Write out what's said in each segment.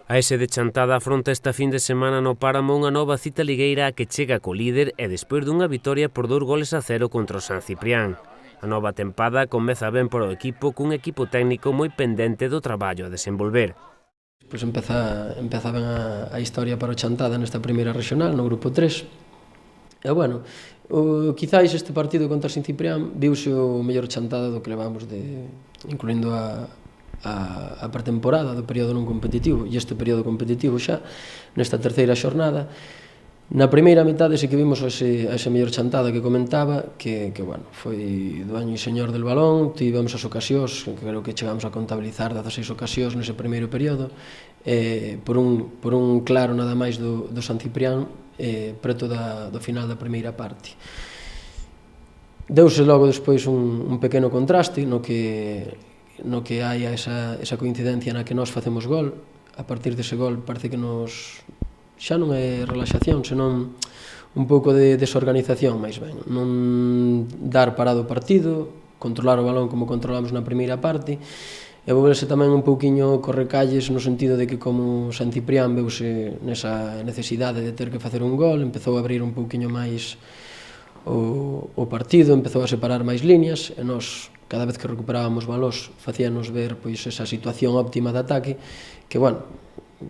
A ese de Chantada afronta esta fin de semana no Páramo unha nova cita ligueira que chega co líder e despois dunha vitoria por 2-0 contra o San Ciprián. A nova tempada comeza ben para o equipo cun equipo técnico moi pendente do traballo a desenvolver. Pois empeza ben a historia para o Chantada nesta primeira regional, no grupo 3. E bueno, quizáis este partido contra o San Ciprián viuse o mellor Chantada do que levamos, incluindo a pretemporada do período non competitivo e este período competitivo xa nesta terceira xornada. Na primeira metade sí que vimos ese mellor Chantada que comentaba, que bueno, foi dueño e señor del balón, tivemos as ocasións, que creo que chegamos a contabilizar 16 ocasións nese primeiro período, por un claro nada máis do San Ciprián, preto do final da primeira parte. Deuse logo despois un pequeno contraste no que hai esa coincidencia na que nós facemos gol. A partir dese gol parece que xa non é relaxación, senón un pouco de desorganización, máis ben. Non dar parado o partido, controlar o balón como controlamos na primeira parte, e volverse tamén un pouquiño correcalles no sentido de que como San Ciprián veuse nesa necesidade de ter que facer un gol, empezou a abrir un pouquiño máis o partido, empezou a separar máis líneas, e nós cada vez que recuperábamos balós facíanos ver pois esa situación óptima de ataque que, bueno,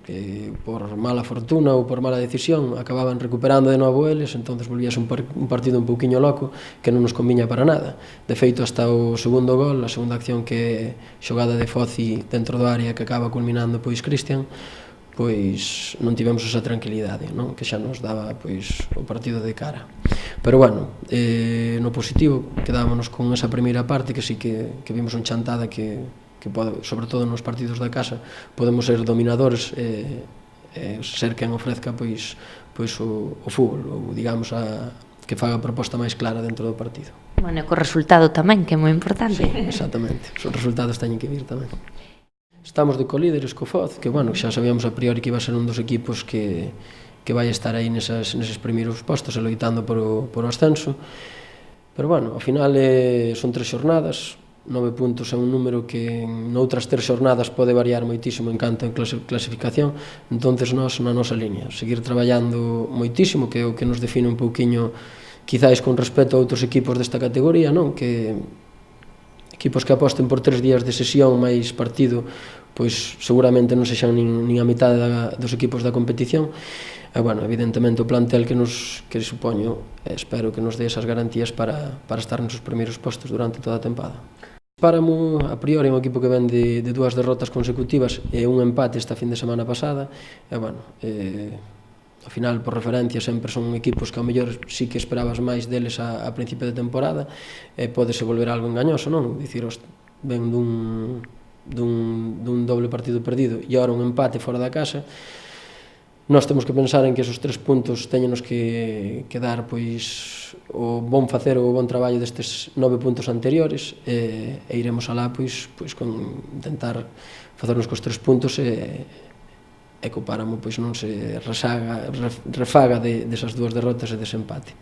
que por mala fortuna ou por mala decisión acababan recuperando de novo eles, entonces volvíase un partido un pouquiño loco que non nos conviña para nada. De feito, hasta o segundo gol, a segunda acción que é xogada de Foci dentro do área que acaba culminando pois Cristian, pois non tivemos esa tranquilidade, non? Que xa nos daba pois o partido de cara. Pero bueno, no positivo quedámonos con esa primeira parte que sí que vimos un Chantada que pode, sobre todo nos partidos da casa, podemos ser dominadores e ser quen ofrezca pois o fútbol, ou digamos que faga a proposta máis clara dentro do partido. Bueno, e co resultado tamén, que é moi importante. Sí, exactamente, os resultados teñen que vir tamén. Estamos de colíderes co Foz, que bueno, xa sabíamos a priori que iba a ser un dos equipos que vai estar aí neses primeiros postos e loitando por o ascenso. Pero bueno, ao final son 3 xornadas, 9 puntos é un número que noutras 3 xornadas pode variar moitísimo en canto en clasificación, entonces nós na nosa liña, seguir traballando moitísimo, que é o que nos define un pouquiño quizáis con respecto a outros equipos desta categoría, non? Que equipos que aposten por 3 días de sesión máis partido, pois seguramente non sexan nin a mitad dos equipos da competición. E, bueno, evidentemente o plantel que supoño, espero que nos dé esas garantías para estar nos primeiros postos durante toda a tempada. Páramo, a priori, é un equipo que ven de 2 derrotas consecutivas e un empate esta fin de semana pasada, e, bueno, ao final, por referencia, sempre son equipos que ao mellor sí que esperabas máis deles a principio de temporada, e pódese volver algo engañoso, non? Dicir, ven dun doble partido perdido e agora un empate fora da casa. Nós temos que pensar en que esos 3 puntos teñenos que dar pois o bon facer ou o bon traballo destes 9 puntos anteriores, e iremos alá pois con intentar facernos cos 3 puntos e que o Páramo pois non se refaga desas 2 derrotas e dese empate.